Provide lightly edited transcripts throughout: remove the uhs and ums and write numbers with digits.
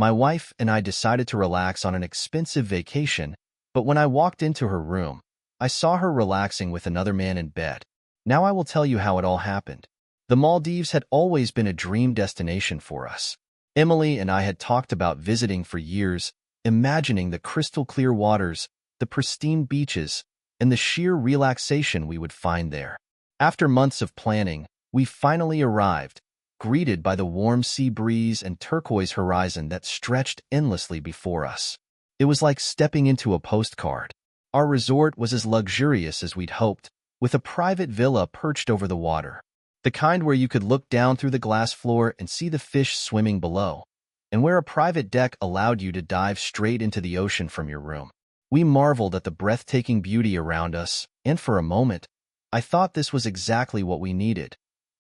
My wife and I decided to relax on an expensive vacation, but when I walked into her room, I saw her relaxing with another man in bed. Now I will tell you how it all happened. The Maldives had always been a dream destination for us. Emily and I had talked about visiting for years, imagining the crystal-clear waters, the pristine beaches, and the sheer relaxation we would find there. After months of planning, we finally arrived, greeted by the warm sea breeze and turquoise horizon that stretched endlessly before us. It was like stepping into a postcard. Our resort was as luxurious as we'd hoped, with a private villa perched over the water, the kind where you could look down through the glass floor and see the fish swimming below, and where a private deck allowed you to dive straight into the ocean from your room. We marveled at the breathtaking beauty around us, and for a moment, I thought this was exactly what we needed.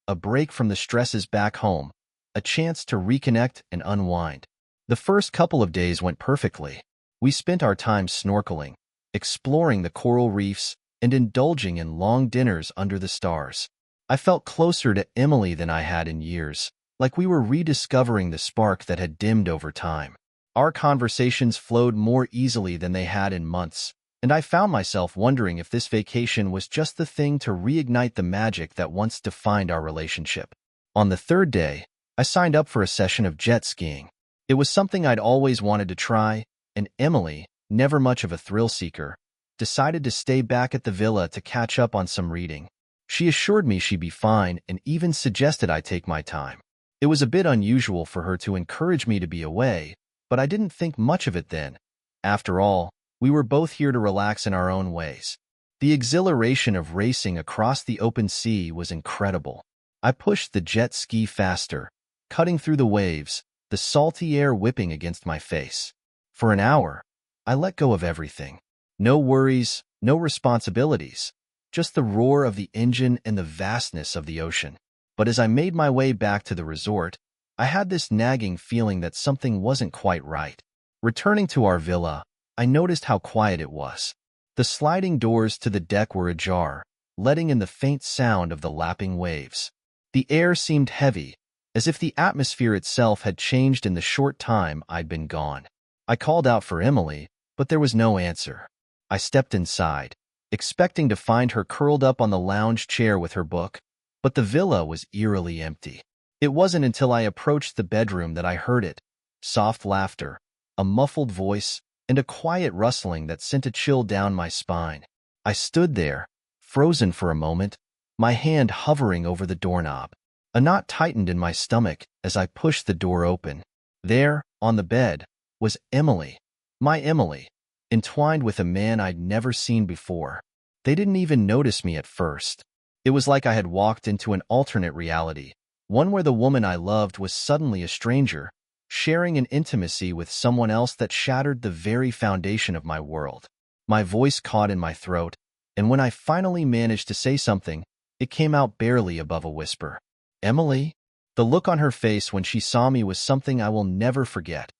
A break from the stresses back home, a chance to reconnect and unwind. The first couple of days went perfectly. We spent our time snorkeling, exploring the coral reefs, and indulging in long dinners under the stars. I felt closer to Emily than I had in years, like we were rediscovering the spark that had dimmed over time. Our conversations flowed more easily than they had in months, and I found myself wondering if this vacation was just the thing to reignite the magic that once defined our relationship. On the third day, I signed up for a session of jet skiing. It was something I'd always wanted to try, and Emily, never much of a thrill seeker, decided to stay back at the villa to catch up on some reading. She assured me she'd be fine and even suggested I take my time. It was a bit unusual for her to encourage me to be away, but I didn't think much of it then. After all, we were both here to relax in our own ways. The exhilaration of racing across the open sea was incredible. I pushed the jet ski faster, cutting through the waves, the salty air whipping against my face. For an hour, I let go of everything. No worries, no responsibilities, just the roar of the engine and the vastness of the ocean. But as I made my way back to the resort, I had this nagging feeling that something wasn't quite right. Returning to our villa, I noticed how quiet it was. The sliding doors to the deck were ajar, letting in the faint sound of the lapping waves. The air seemed heavy, as if the atmosphere itself had changed in the short time I'd been gone. I called out for Emily, but there was no answer. I stepped inside, expecting to find her curled up on the lounge chair with her book, but the villa was eerily empty. It wasn't until I approached the bedroom that I heard it: soft laughter, a muffled voice, and a quiet rustling that sent a chill down my spine. I stood there, frozen for a moment, my hand hovering over the doorknob. A knot tightened in my stomach as I pushed the door open. There, on the bed, was Emily, my Emily, entwined with a man I'd never seen before. They didn't even notice me at first. It was like I had walked into an alternate reality, one where the woman I loved was suddenly a stranger, sharing an intimacy with someone else that shattered the very foundation of my world. My voice caught in my throat, and when I finally managed to say something, it came out barely above a whisper. "Emily?" The look on her face when she saw me was something I will never forget,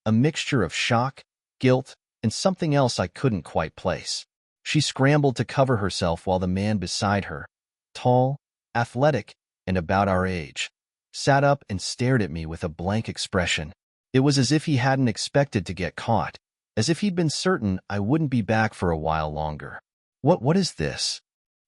a mixture of shock, guilt, and something else I couldn't quite place. She scrambled to cover herself while the man beside her, tall, athletic, and about our age, sat up and stared at me with a blank expression. It was as if he hadn't expected to get caught, as if he'd been certain I wouldn't be back for a while longer. What is this?"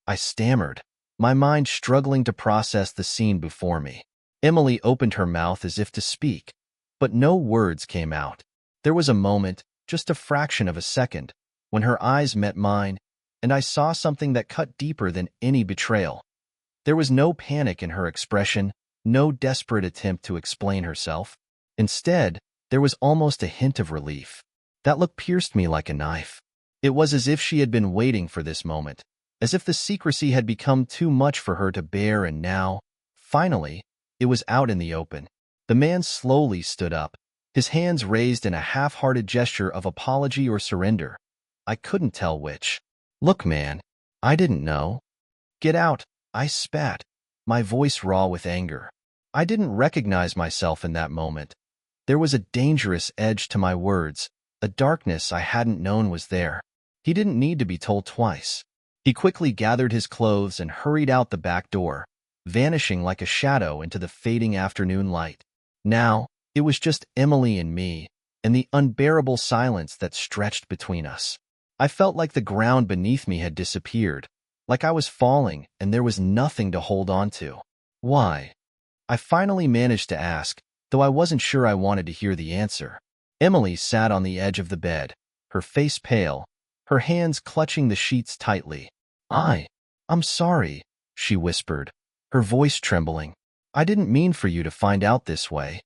I stammered, my mind struggling to process the scene before me. Emily opened her mouth as if to speak, but no words came out. There was a moment, just a fraction of a second, when her eyes met mine, and I saw something that cut deeper than any betrayal. There was no panic in her expression, no desperate attempt to explain herself. Instead, there was almost a hint of relief. That look pierced me like a knife. It was as if she had been waiting for this moment, as if the secrecy had become too much for her to bear, and now, finally, it was out in the open. The man slowly stood up, his hands raised in a half-hearted gesture of apology or surrender. I couldn't tell which. "Look, man, I didn't know." "Get out," I spat, my voice raw with anger. I didn't recognize myself in that moment. There was a dangerous edge to my words, a darkness I hadn't known was there. He didn't need to be told twice. He quickly gathered his clothes and hurried out the back door, vanishing like a shadow into the fading afternoon light. Now, It was just Emily and me, and the unbearable silence that stretched between us. I felt like the ground beneath me had disappeared, like I was falling and there was nothing to hold on to. Why? I finally managed to ask, though I wasn't sure I wanted to hear the answer. Emily sat on the edge of the bed, her face pale, her hands clutching the sheets tightly. I'm sorry, she whispered, her voice trembling. I didn't mean for you to find out this way.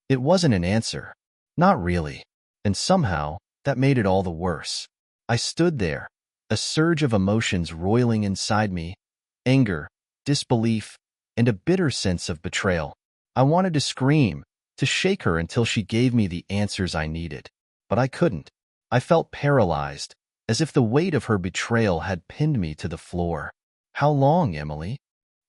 It wasn't an answer. Not really. And somehow, that made it all the worse. I stood there, a surge of emotions roiling inside me, anger, disbelief, and a bitter sense of betrayal. I wanted to scream, to shake her until she gave me the answers I needed. But I couldn't. I felt paralyzed, as if the weight of her betrayal had pinned me to the floor. How long, Emily?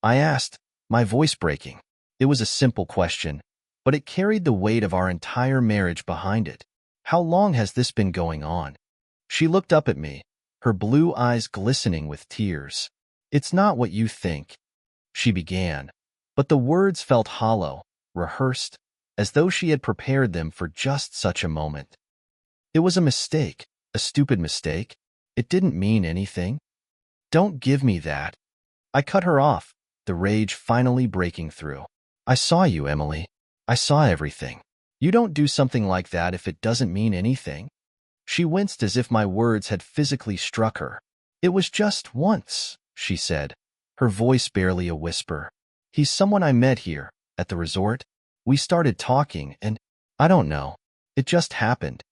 I asked, my voice breaking. It was a simple question, but it carried the weight of our entire marriage behind it. How long has this been going on? She looked up at me, her blue eyes glistening with tears. It's not what you think, she began, but the words felt hollow, rehearsed, as though she had prepared them for just such a moment. It was a mistake, a stupid mistake. It didn't mean anything. Don't give me that. I cut her off, the rage finally breaking through. I saw you, Emily. I saw everything. You don't do something like that if it doesn't mean anything. She winced as if my words had physically struck her. It was just once, she said, her voice barely a whisper. He's someone I met here, at the resort. We started talking and, I don't know, it just happened.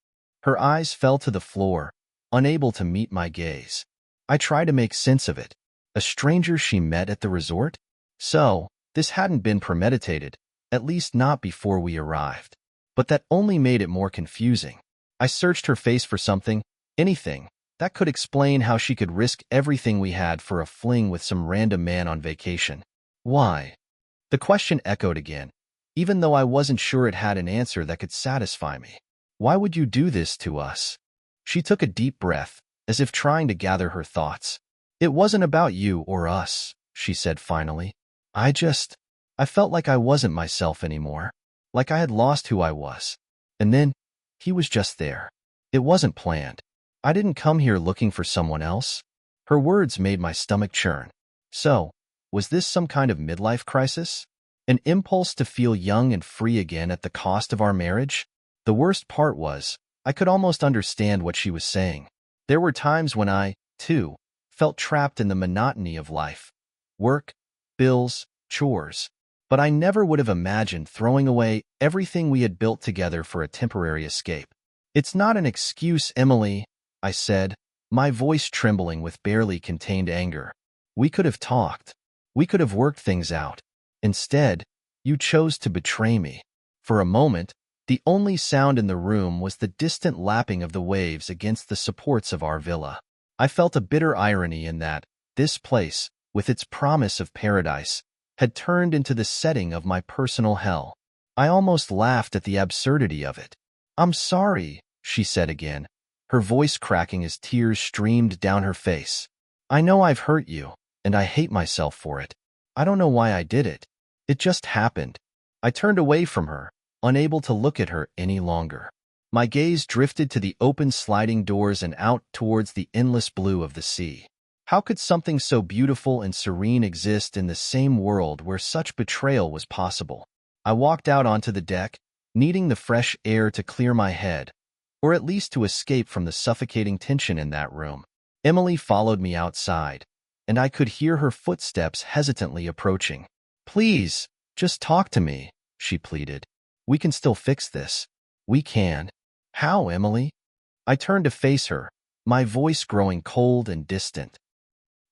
Her eyes fell to the floor, unable to meet my gaze. I tried to make sense of it. A stranger she met at the resort? So, this hadn't been premeditated, at least not before we arrived. But that only made it more confusing. I searched her face for something, anything, that could explain how she could risk everything we had for a fling with some random man on vacation. Why? The question echoed again, even though I wasn't sure it had an answer that could satisfy me. Why would you do this to us? She took a deep breath, as if trying to gather her thoughts. It wasn't about you or us, she said finally. I felt like I wasn't myself anymore, like I had lost who I was. And then, he was just there. It wasn't planned. I didn't come here looking for someone else. Her words made my stomach churn. So, was this some kind of midlife crisis? An impulse to feel young and free again at the cost of our marriage? The worst part was, I could almost understand what she was saying. There were times when I, too, felt trapped in the monotony of life. Work, bills, chores. But I never would have imagined throwing away everything we had built together for a temporary escape. It's not an excuse, Emily, I said, my voice trembling with barely contained anger. We could have talked. We could have worked things out. Instead, you chose to betray me. For a moment, the only sound in the room was the distant lapping of the waves against the supports of our villa. I felt a bitter irony in that this place, with its promise of paradise, had turned into the setting of my personal hell. I almost laughed at the absurdity of it. I'm sorry, she said again, her voice cracking as tears streamed down her face. I know I've hurt you, and I hate myself for it. I don't know why I did it. It just happened. I turned away from her, unable to look at her any longer. My gaze drifted to the open sliding doors and out towards the endless blue of the sea. How could something so beautiful and serene exist in the same world where such betrayal was possible? I walked out onto the deck, needing the fresh air to clear my head, or at least to escape from the suffocating tension in that room. Emily followed me outside, and I could hear her footsteps hesitantly approaching. Please, just talk to me, she pleaded. We can still fix this. We can. How, Emily? I turned to face her, my voice growing cold and distant.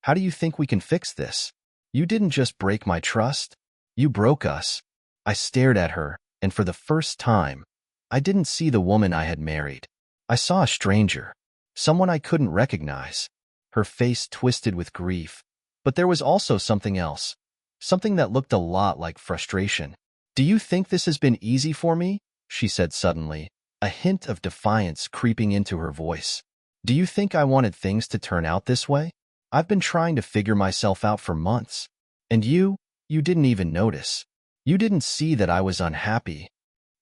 How do you think we can fix this? You didn't just break my trust. You broke us. I stared at her, and for the first time, I didn't see the woman I had married. I saw a stranger, someone I couldn't recognize. Her face twisted with grief, but there was also something else, something that looked a lot like frustration. Do you think this has been easy for me? She said suddenly, a hint of defiance creeping into her voice. Do you think I wanted things to turn out this way? I've been trying to figure myself out for months. And you didn't even notice. You didn't see that I was unhappy.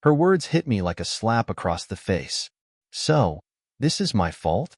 Her words hit me like a slap across the face. So, this is my fault?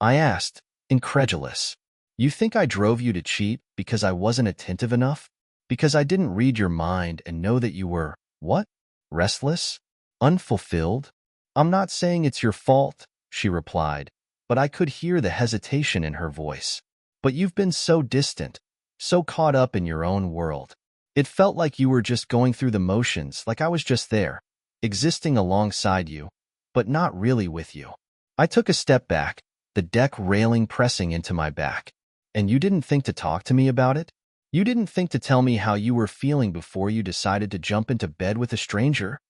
I asked, incredulous. You think I drove you to cheat because I wasn't attentive enough? Because I didn't read your mind and know that you were, what? Restless? Unfulfilled? I'm not saying it's your fault, she replied, but I could hear the hesitation in her voice. But you've been so distant, so caught up in your own world. It felt like you were just going through the motions, like I was just there, existing alongside you, but not really with you. I took a step back, the deck railing pressing into my back. And you didn't think to talk to me about it? You didn't think to tell me how you were feeling before you decided to jump into bed with a stranger?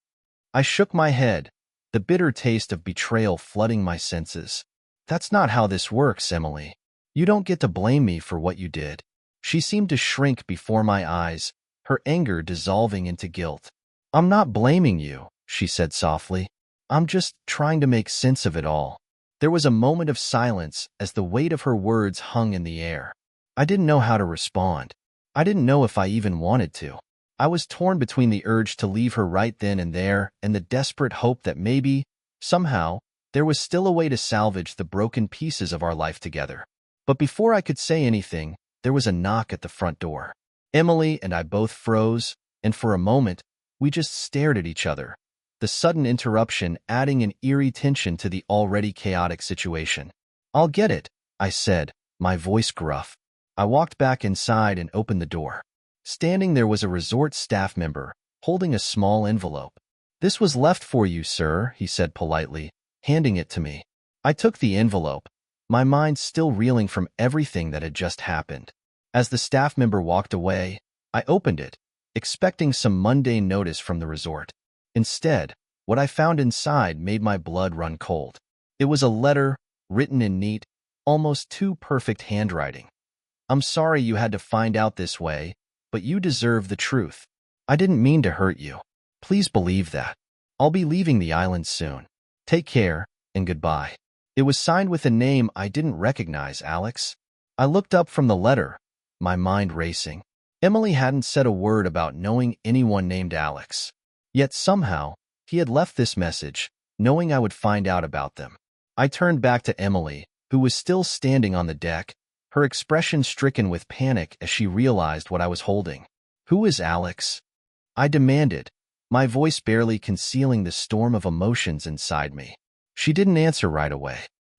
I shook my head, the bitter taste of betrayal flooding my senses. That's not how this works, Emily. You don't get to blame me for what you did. She seemed to shrink before my eyes, her anger dissolving into guilt. I'm not blaming you, she said softly. I'm just trying to make sense of it all. There was a moment of silence as the weight of her words hung in the air. I didn't know how to respond. I didn't know if I even wanted to. I was torn between the urge to leave her right then and there and the desperate hope that maybe, somehow, there was still a way to salvage the broken pieces of our life together. But before I could say anything, there was a knock at the front door. Emily and I both froze, and for a moment, we just stared at each other, the sudden interruption adding an eerie tension to the already chaotic situation. I'll get it, I said, my voice gruff. I walked back inside and opened the door. Standing there was a resort staff member, holding a small envelope. This was left for you, sir, he said politely, handing it to me. I took the envelope, my mind still reeling from everything that had just happened. As the staff member walked away, I opened it, expecting some mundane notice from the resort. Instead, what I found inside made my blood run cold. It was a letter, written in neat, almost too perfect handwriting. I'm sorry you had to find out this way, but you deserve the truth. I didn't mean to hurt you. Please believe that. I'll be leaving the island soon. Take care, and goodbye. It was signed with a name I didn't recognize, Alex. I looked up from the letter, my mind racing. Emily hadn't said a word about knowing anyone named Alex. Yet somehow, he had left this message, knowing I would find out about them. I turned back to Emily, who was still standing on the deck, her expression stricken with panic as she realized what I was holding. Who is Alex? I demanded, my voice barely concealing the storm of emotions inside me. She didn't answer right away,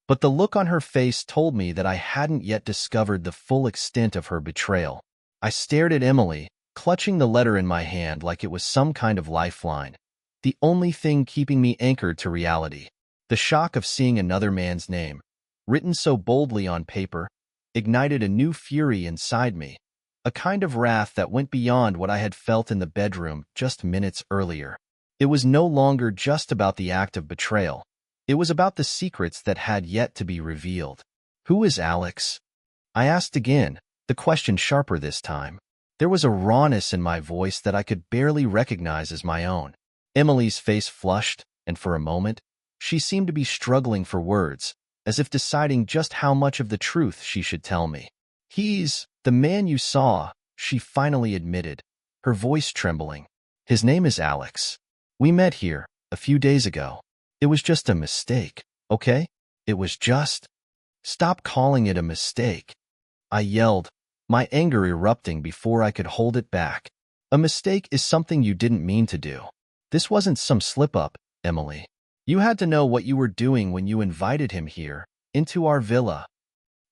but the look on her face told me that I hadn't yet discovered the full extent of her betrayal. I stared at Emily, clutching the letter in my hand like it was some kind of lifeline, the only thing keeping me anchored to reality. The shock of seeing another man's name, written so boldly on paper, ignited a new fury inside me, a kind of wrath that went beyond what I had felt in the bedroom just minutes earlier. It was no longer just about the act of betrayal. It was about the secrets that had yet to be revealed. Who is Alex? I asked again, the question sharper this time. There was a rawness in my voice that I could barely recognize as my own. Emily's face flushed, and for a moment, she seemed to be struggling for words, as if deciding just how much of the truth she should tell me. He's the man you saw, she finally admitted, her voice trembling. His name is Alex. We met here, a few days ago. It was just a mistake, okay? It was just... Stop calling it a mistake. I yelled, my anger erupting before I could hold it back. A mistake is something you didn't mean to do. This wasn't some slip-up, Emily. You had to know what you were doing when you invited him here, into our villa.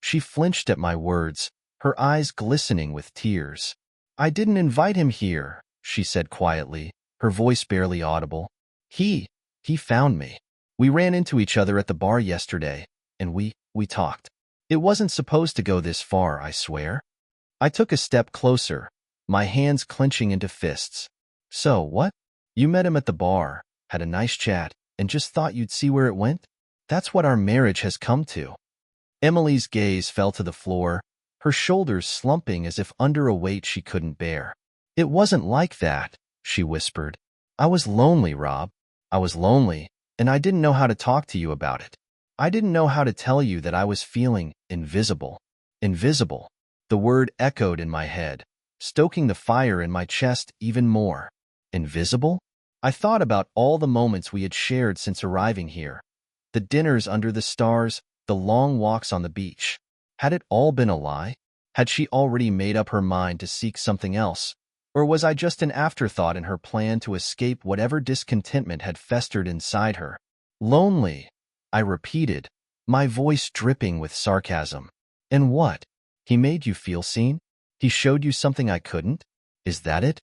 She flinched at my words, her eyes glistening with tears. I didn't invite him here, she said quietly, her voice barely audible. He found me. We ran into each other at the bar yesterday, and we talked. It wasn't supposed to go this far, I swear. I took a step closer, my hands clenching into fists. So, what? You met him at the bar, had a nice chat, and just thought you'd see where it went? That's what our marriage has come to. Emily's gaze fell to the floor, her shoulders slumping as if under a weight she couldn't bear. It wasn't like that, she whispered. I was lonely, Rob. I was lonely, and I didn't know how to talk to you about it. I didn't know how to tell you that I was feeling invisible. Invisible. The word echoed in my head, stoking the fire in my chest even more. Invisible? I thought about all the moments we had shared since arriving here. The dinners under the stars, the long walks on the beach. Had it all been a lie? Had she already made up her mind to seek something else? Or was I just an afterthought in her plan to escape whatever discontentment had festered inside her? Lonely, I repeated, my voice dripping with sarcasm. And what? He made you feel seen? He showed you something I couldn't? Is that it?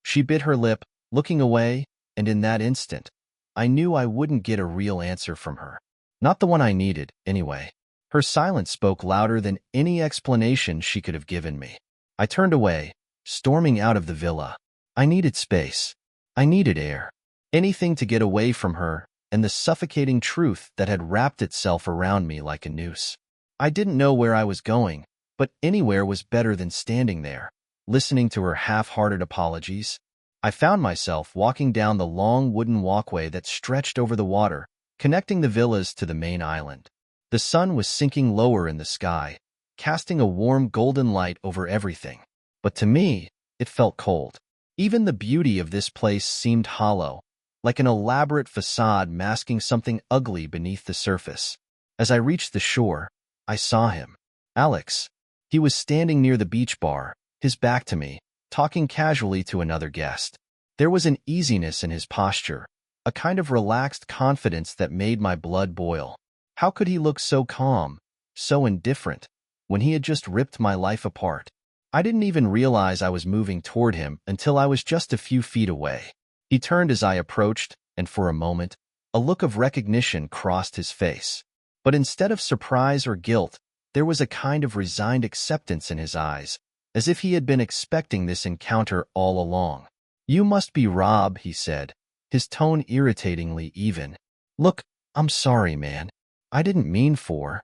She bit her lip, looking away, and in that instant, I knew I wouldn't get a real answer from her. Not the one I needed, anyway. Her silence spoke louder than any explanation she could have given me. I turned away, storming out of the villa. I needed space. I needed air. Anything to get away from her and the suffocating truth that had wrapped itself around me like a noose. I didn't know where I was going, but anywhere was better than standing there, listening to her half-hearted apologies. I found myself walking down the long wooden walkway that stretched over the water, connecting the villas to the main island. The sun was sinking lower in the sky, casting a warm golden light over everything. But to me, it felt cold. Even the beauty of this place seemed hollow, like an elaborate facade masking something ugly beneath the surface. As I reached the shore, I saw him. Alex. He was standing near the beach bar, his back to me, talking casually to another guest. There was an easiness in his posture, a kind of relaxed confidence that made my blood boil. How could he look so calm, so indifferent, when he had just ripped my life apart? I didn't even realize I was moving toward him until I was just a few feet away. He turned as I approached, and for a moment, a look of recognition crossed his face. But instead of surprise or guilt, there was a kind of resigned acceptance in his eyes, as if he had been expecting this encounter all along. "You must be Rob," he said, his tone irritatingly even. "Look, I'm sorry, man. I didn't mean for."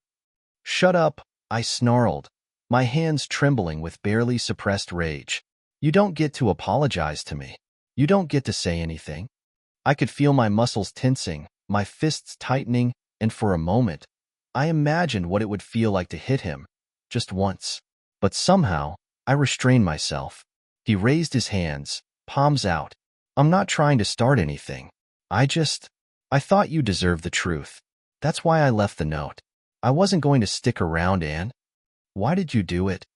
"Shut up," I snarled, my hands trembling with barely suppressed rage. "You don't get to apologize to me. You don't get to say anything." I could feel my muscles tensing, my fists tightening, and for a moment, I imagined what it would feel like to hit him, just once. But somehow, I restrained myself. He raised his hands, palms out. "I'm not trying to start anything. I thought you deserved the truth. That's why I left the note. I wasn't going to stick around, Anne." "Why did you do it?"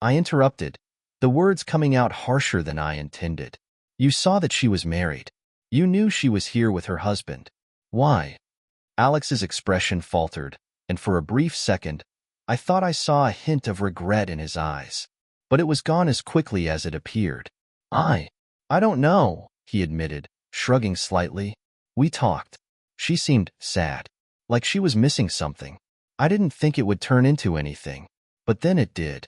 I interrupted, the words coming out harsher than I intended. "You saw that she was married. You knew she was here with her husband. Why?" Alex's expression faltered, and for a brief second, I thought I saw a hint of regret in his eyes. But it was gone as quickly as it appeared. I don't know," he admitted, shrugging slightly. "We talked. She seemed sad, like she was missing something. I didn't think it would turn into anything, but then it did."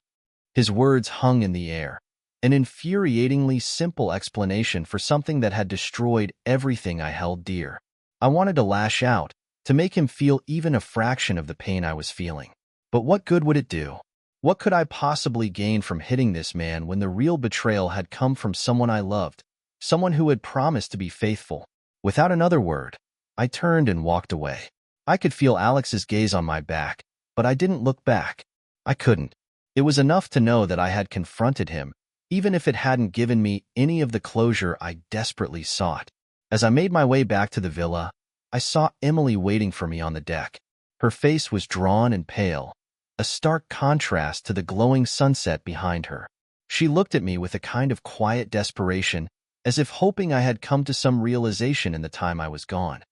His words hung in the air, an infuriatingly simple explanation for something that had destroyed everything I held dear. I wanted to lash out, to make him feel even a fraction of the pain I was feeling. But what good would it do? What could I possibly gain from hitting this man when the real betrayal had come from someone I loved, someone who had promised to be faithful? Without another word, I turned and walked away. I could feel Alex's gaze on my back, but I didn't look back. I couldn't. It was enough to know that I had confronted him, even if it hadn't given me any of the closure I desperately sought. As I made my way back to the villa, I saw Emily waiting for me on the deck. Her face was drawn and pale, a stark contrast to the glowing sunset behind her. She looked at me with a kind of quiet desperation, as if hoping I had come to some realization in the time I was gone.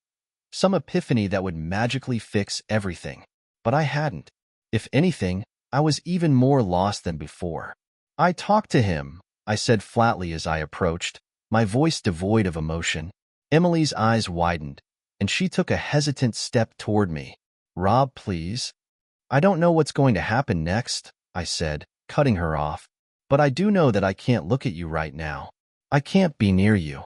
Some epiphany that would magically fix everything. But I hadn't. If anything, I was even more lost than before. "I talked to him," I said flatly as I approached, my voice devoid of emotion. Emily's eyes widened, and she took a hesitant step toward me. "Rob, please." "I don't know what's going to happen next," I said, cutting her off. "But I do know that I can't look at you right now. I can't be near you."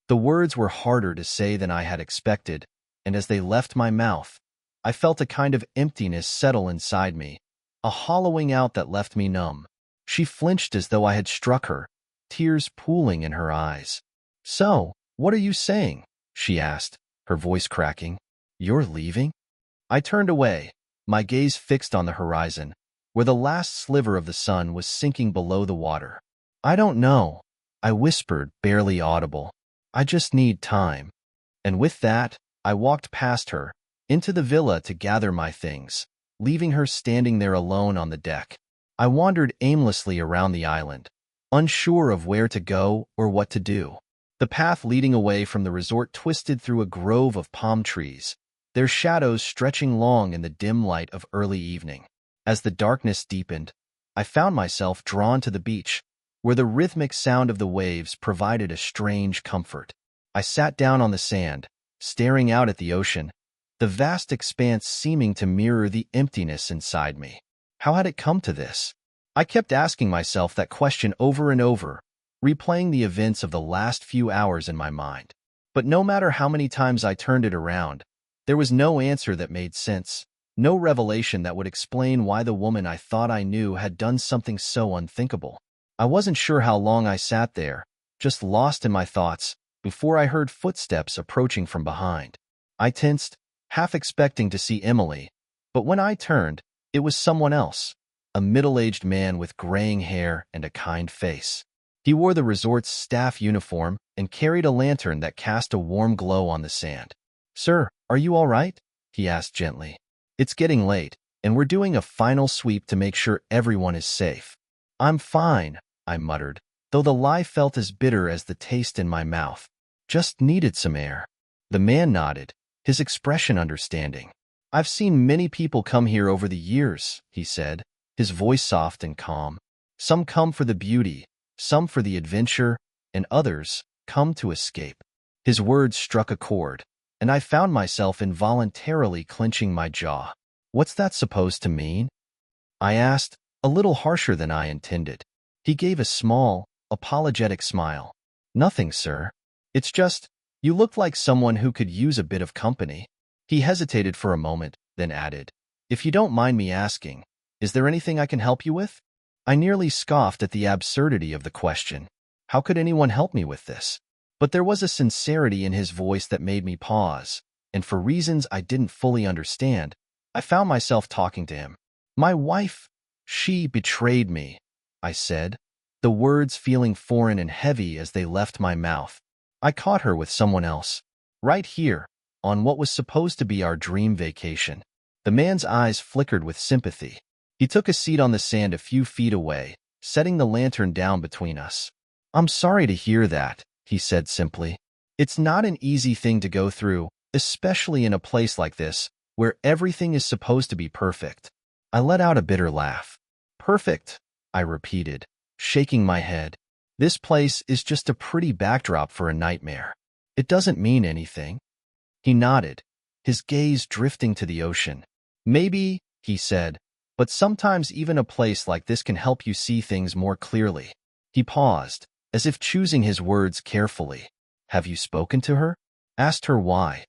The words were harder to say than I had expected, and as they left my mouth, I felt a kind of emptiness settle inside me, a hollowing out that left me numb. She flinched as though I had struck her, tears pooling in her eyes. "So, what are you saying?" she asked, her voice cracking. "You're leaving?" I turned away, my gaze fixed on the horizon, where the last sliver of the sun was sinking below the water. "I don't know," I whispered, barely audible. I just need time. And with that, I walked past her, into the villa to gather my things, leaving her standing there alone on the deck. I wandered aimlessly around the island, unsure of where to go or what to do. The path leading away from the resort twisted through a grove of palm trees, their shadows stretching long in the dim light of early evening. As the darkness deepened, I found myself drawn to the beach, where the rhythmic sound of the waves provided a strange comfort. I sat down on the sand, staring out at the ocean, the vast expanse seeming to mirror the emptiness inside me. How had it come to this? I kept asking myself that question over and over, replaying the events of the last few hours in my mind. But no matter how many times I turned it around, there was no answer that made sense, no revelation that would explain why the woman I thought I knew had done something so unthinkable. I wasn't sure how long I sat there, just lost in my thoughts, before I heard footsteps approaching from behind. I tensed, half expecting to see Emily, but when I turned, it was someone else, a middle-aged man with graying hair and a kind face. He wore the resort's staff uniform and carried a lantern that cast a warm glow on the sand. "Sir, are you all right?" he asked gently. "It's getting late, and we're doing a final sweep to make sure everyone is safe." "I'm fine," I muttered, though the lie felt as bitter as the taste in my mouth. "Just needed some air." The man nodded, his expression understanding. "I've seen many people come here over the years," he said, his voice soft and calm. "Some come for the beauty, some for the adventure, and others come to escape." His words struck a chord, and I found myself involuntarily clenching my jaw. "What's that supposed to mean?" I asked, a little harsher than I intended. He gave a small, apologetic smile. "Nothing, sir. It's just, you looked like someone who could use a bit of company." He hesitated for a moment, then added, "If you don't mind me asking, is there anything I can help you with?" I nearly scoffed at the absurdity of the question. How could anyone help me with this? But there was a sincerity in his voice that made me pause, and for reasons I didn't fully understand, I found myself talking to him. "My wife, she betrayed me," I said, the words feeling foreign and heavy as they left my mouth. "I caught her with someone else, right here, on what was supposed to be our dream vacation." The man's eyes flickered with sympathy. He took a seat on the sand a few feet away, setting the lantern down between us. "I'm sorry to hear that," he said simply. "It's not an easy thing to go through, especially in a place like this, where everything is supposed to be perfect." I let out a bitter laugh. "Perfect," I repeated, shaking my head. "This place is just a pretty backdrop for a nightmare. It doesn't mean anything." He nodded, his gaze drifting to the ocean. "Maybe," he said, "but sometimes even a place like this can help you see things more clearly." He paused, as if choosing his words carefully. "Have you spoken to her? Asked her why?"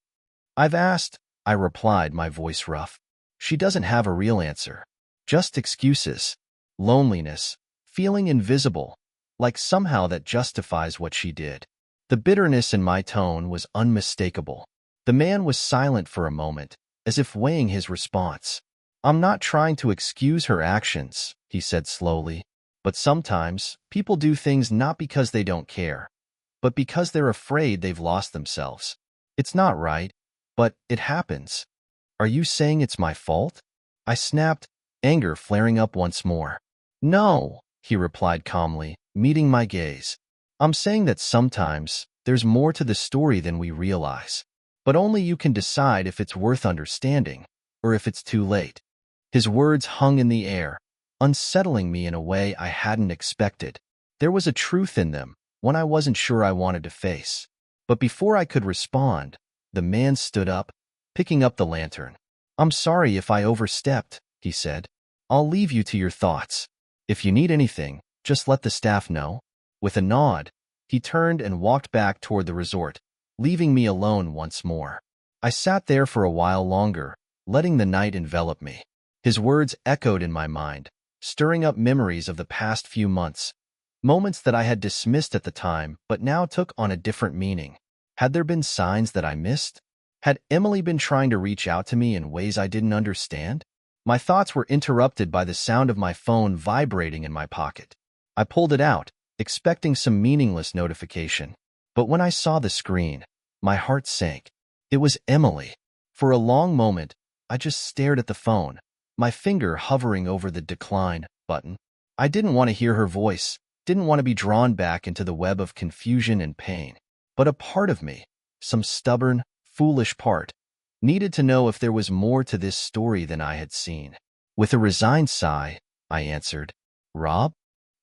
"I've asked," I replied, my voice rough. "She doesn't have a real answer. Just excuses. Loneliness. Feeling invisible. Like somehow that justifies what she did." The bitterness in my tone was unmistakable. The man was silent for a moment, as if weighing his response. "I'm not trying to excuse her actions," he said slowly, "but sometimes people do things not because they don't care, but because they're afraid they've lost themselves. It's not right, but it happens." "Are you saying it's my fault?" I snapped, anger flaring up once more. "No," he replied calmly, meeting my gaze. "I'm saying that sometimes there's more to the story than we realize, but only you can decide if it's worth understanding or if it's too late." His words hung in the air, unsettling me in a way I hadn't expected. There was a truth in them, one I wasn't sure I wanted to face. But before I could respond, the man stood up, picking up the lantern. "I'm sorry if I overstepped," he said. "I'll leave you to your thoughts. If you need anything, just let the staff know." With a nod, he turned and walked back toward the resort, leaving me alone once more. I sat there for a while longer, letting the night envelop me. His words echoed in my mind, stirring up memories of the past few months, moments that I had dismissed at the time but now took on a different meaning. Had there been signs that I missed? Had Emily been trying to reach out to me in ways I didn't understand? My thoughts were interrupted by the sound of my phone vibrating in my pocket. I pulled it out, expecting some meaningless notification. But when I saw the screen, my heart sank. It was Emily. For a long moment, I just stared at the phone, my finger hovering over the decline button. I didn't want to hear her voice, didn't want to be drawn back into the web of confusion and pain. But a part of me, some stubborn, foolish part, needed to know if there was more to this story than I had seen. With a resigned sigh, I answered, "Rob?"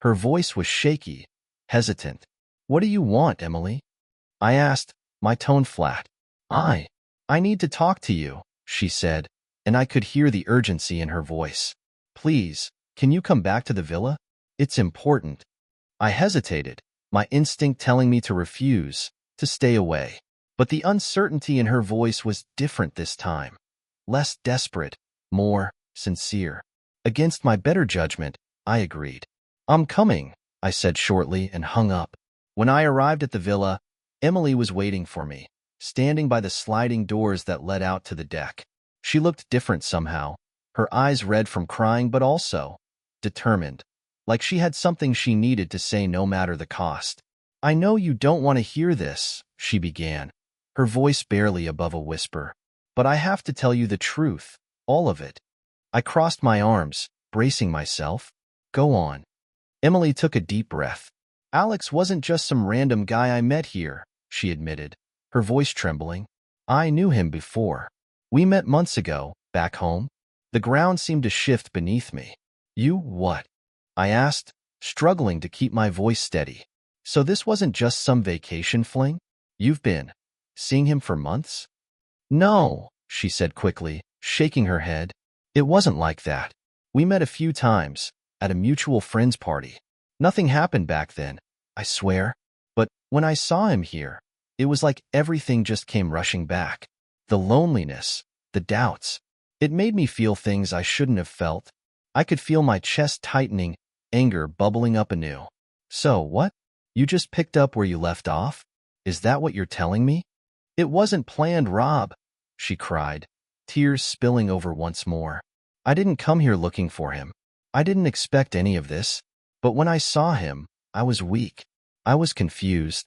Her voice was shaky, hesitant. "What do you want, Emily?" I asked, my tone flat. I need to talk to you," she said, and I could hear the urgency in her voice. "Please, can you come back to the villa? It's important." I hesitated, my instinct telling me to refuse, to stay away. But the uncertainty in her voice was different this time. Less desperate, more sincere. Against my better judgment, I agreed. "I'm coming," I said shortly and hung up. When I arrived at the villa, Emily was waiting for me, standing by the sliding doors that led out to the deck. She looked different somehow, her eyes red from crying but also determined, like she had something she needed to say no matter the cost. "I know you don't want to hear this," she began, her voice barely above a whisper. "But I have to tell you the truth, all of it." I crossed my arms, bracing myself. "Go on." Emily took a deep breath. "Alex wasn't just some random guy I met here," she admitted, her voice trembling. "I knew him before. We met months ago, back home." The ground seemed to shift beneath me. "You what?" I asked, struggling to keep my voice steady. "So this wasn't just some vacation fling? You've been seeing him for months?" "No," she said quickly, shaking her head. "It wasn't like that. We met a few times, at a mutual friend's party. Nothing happened back then, I swear. But when I saw him here, it was like everything just came rushing back. The loneliness, the doubts. It made me feel things I shouldn't have felt. I could feel my chest tightening, anger bubbling up anew. So, what? You just picked up where you left off? Is that what you're telling me?" "It wasn't planned, Rob," she cried, tears spilling over once more. "I didn't come here looking for him. I didn't expect any of this. But when I saw him, I was weak. I was confused."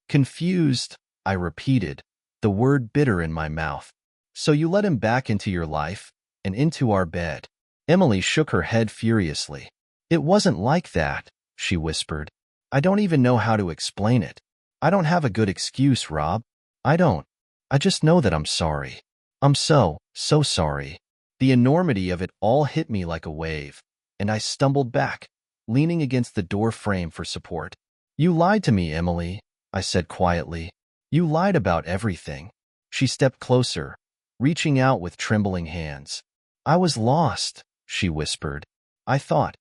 "Confused," I repeated, the word bitter in my mouth. "So you let him back into your life, and into our bed." Emily shook her head furiously. "It wasn't like that," she whispered. "I don't even know how to explain it. I don't have a good excuse, Rob. I don't. I just know that I'm sorry. I'm so sorry." The enormity of it all hit me like a wave, and I stumbled back, leaning against the door frame for support. "You lied to me, Emily," I said quietly. "You lied about everything." She stepped closer, reaching out with trembling hands. "I was lost," she whispered. "I thought,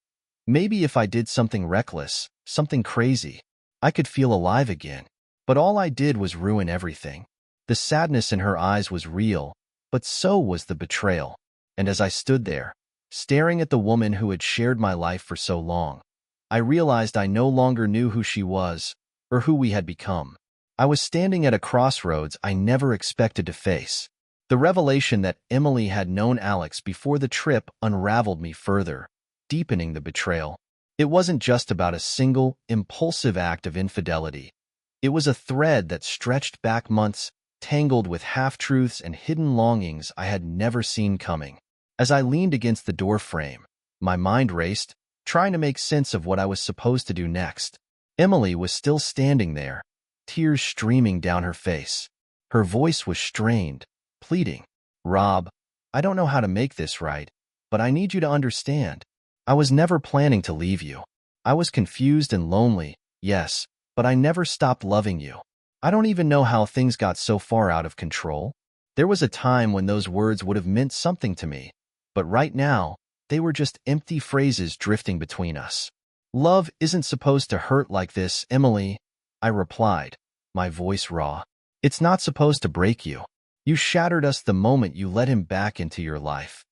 maybe if I did something reckless, something crazy, I could feel alive again. But all I did was ruin everything." The sadness in her eyes was real, but so was the betrayal. And as I stood there, staring at the woman who had shared my life for so long, I realized I no longer knew who she was, or who we had become. I was standing at a crossroads I never expected to face. The revelation that Emily had known Alex before the trip unraveled me further, deepening the betrayal. It wasn't just about a single, impulsive act of infidelity. It was a thread that stretched back months, tangled with half-truths and hidden longings I had never seen coming. As I leaned against the door frame, my mind raced, trying to make sense of what I was supposed to do next. Emily was still standing there, tears streaming down her face. Her voice was strained, pleading. "Rob, I don't know how to make this right, but I need you to understand. I was never planning to leave you. I was confused and lonely, yes, but I never stopped loving you. I don't even know how things got so far out of control. There was a time when those words would have meant something to me, but right now, they were just empty phrases drifting between us." "Love isn't supposed to hurt like this, Emily," I replied, my voice raw. "It's not supposed to break you. You shattered us the moment you let him back into your life."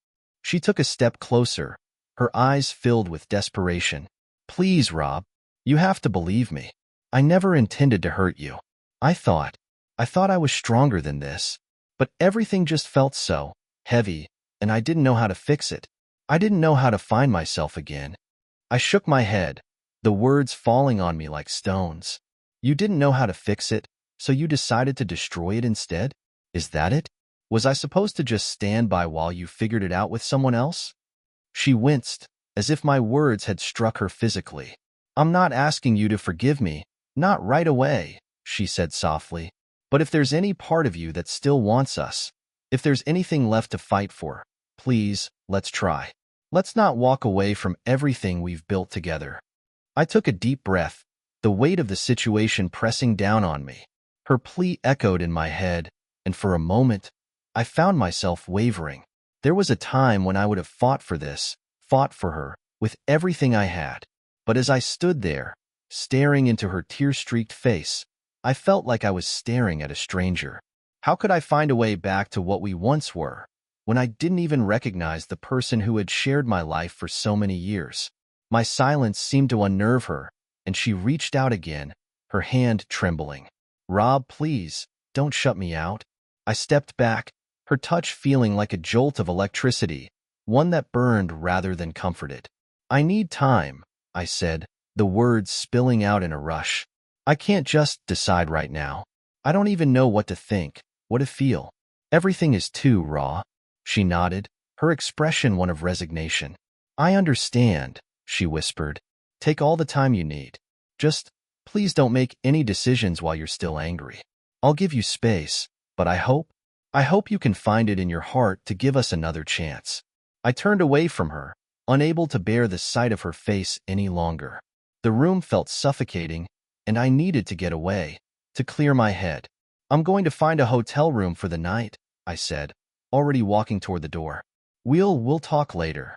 She took a step closer, her eyes filled with desperation. "Please, Rob, you have to believe me. I never intended to hurt you. I thought I was stronger than this, but everything just felt so heavy, and I didn't know how to fix it. I didn't know how to find myself again." I shook my head, the words falling on me like stones. "You didn't know how to fix it?" So you decided to destroy it instead? Is that it? Was I supposed to just stand by while you figured it out with someone else? She winced, as if my words had struck her physically. I'm not asking you to forgive me, not right away, she said softly. But if there's any part of you that still wants us, if there's anything left to fight for, please, let's try. Let's not walk away from everything we've built together. I took a deep breath, the weight of the situation pressing down on me. Her plea echoed in my head, and for a moment, I found myself wavering. There was a time when I would have fought for this, fought for her, with everything I had. But as I stood there, staring into her tear-streaked face, I felt like I was staring at a stranger. How could I find a way back to what we once were, when I didn't even recognize the person who had shared my life for so many years? My silence seemed to unnerve her, and she reached out again, her hand trembling. Rob, please, don't shut me out. I stepped back, her touch feeling like a jolt of electricity, one that burned rather than comforted. I need time, I said, the words spilling out in a rush. I can't just decide right now. I don't even know what to think, what to feel. Everything is too raw. She nodded, her expression one of resignation. I understand, she whispered. Take all the time you need. Just, please don't make any decisions while you're still angry. I'll give you space, but I hope you can find it in your heart to give us another chance. I turned away from her, unable to bear the sight of her face any longer. The room felt suffocating, and I needed to get away, to clear my head. I'm going to find a hotel room for the night, I said, already walking toward the door. We'll talk later.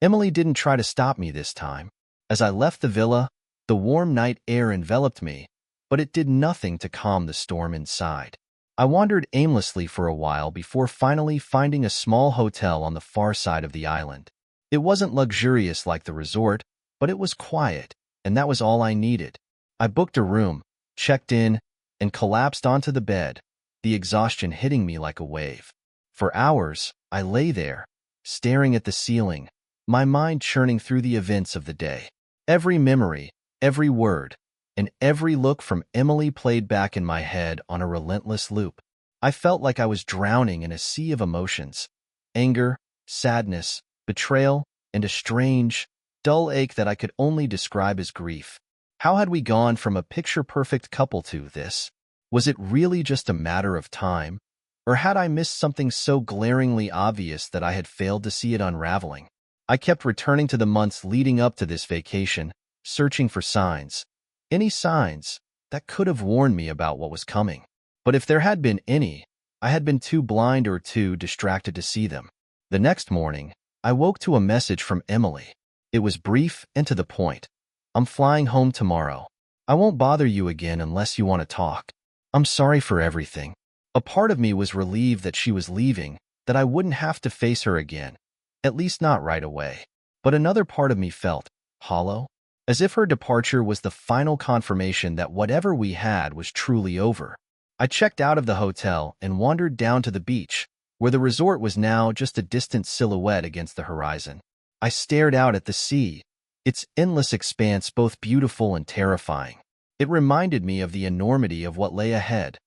Emily didn't try to stop me this time. As I left the villa, the warm night air enveloped me, but it did nothing to calm the storm inside. I wandered aimlessly for a while before finally finding a small hotel on the far side of the island. It wasn't luxurious like the resort, but it was quiet, and that was all I needed. I booked a room, checked in, and collapsed onto the bed, the exhaustion hitting me like a wave. For hours, I lay there, staring at the ceiling, my mind churning through the events of the day. Every memory, every word, and every look from Emily played back in my head on a relentless loop. I felt like I was drowning in a sea of emotions: anger, sadness, betrayal, and a strange, dull ache that I could only describe as grief. How had we gone from a picture-perfect couple to this? Was it really just a matter of time? Or had I missed something so glaringly obvious that I had failed to see it unraveling? I kept returning to the months leading up to this vacation, searching for signs. Any signs that could have warned me about what was coming. But if there had been any, I had been too blind or too distracted to see them. The next morning, I woke to a message from Emily. It was brief and to the point. I'm flying home tomorrow. I won't bother you again unless you want to talk. I'm sorry for everything. A part of me was relieved that she was leaving, that I wouldn't have to face her again, at least not right away. But another part of me felt hollow, as if her departure was the final confirmation that whatever we had was truly over. I checked out of the hotel and wandered down to the beach, where the resort was now just a distant silhouette against the horizon. I stared out at the sea, its endless expanse both beautiful and terrifying. It reminded me of the enormity of what lay ahead,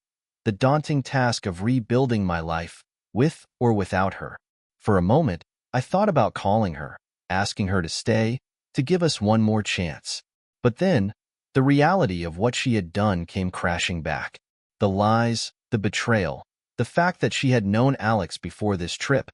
the daunting task of rebuilding my life, with or without her. For a moment, I thought about calling her, asking her to stay, to give us one more chance. But then, the reality of what she had done came crashing back. The lies, the betrayal, the fact that she had known Alex before this trip,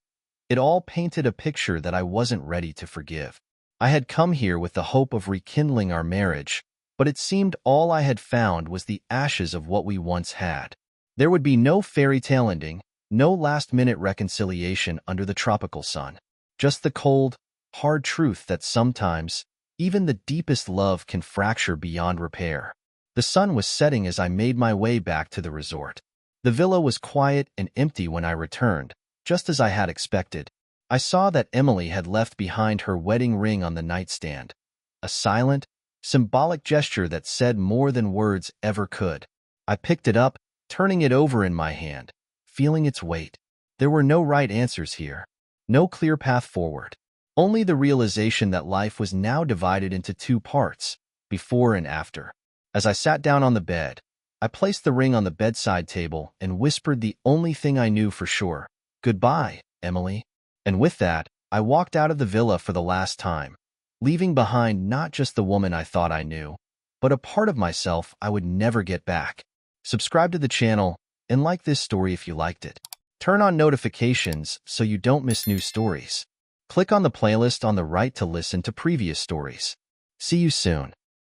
it all painted a picture that I wasn't ready to forgive. I had come here with the hope of rekindling our marriage, but it seemed all I had found was the ashes of what we once had. There would be no fairy tale ending, no last-minute reconciliation under the tropical sun. Just the cold, hard truth that sometimes, even the deepest love can fracture beyond repair. The sun was setting as I made my way back to the resort. The villa was quiet and empty when I returned, just as I had expected. I saw that Emily had left behind her wedding ring on the nightstand, a silent, symbolic gesture that said more than words ever could. I picked it up, turning it over in my hand, feeling its weight. There were no right answers here, no clear path forward. Only the realization that life was now divided into two parts, before and after. As I sat down on the bed, I placed the ring on the bedside table and whispered the only thing I knew for sure. Goodbye, Emily. And with that, I walked out of the villa for the last time, leaving behind not just the woman I thought I knew, but a part of myself I would never get back. Subscribe to the channel and like this story if you liked it. Turn on notifications so you don't miss new stories. Click on the playlist on the right to listen to previous stories. See you soon.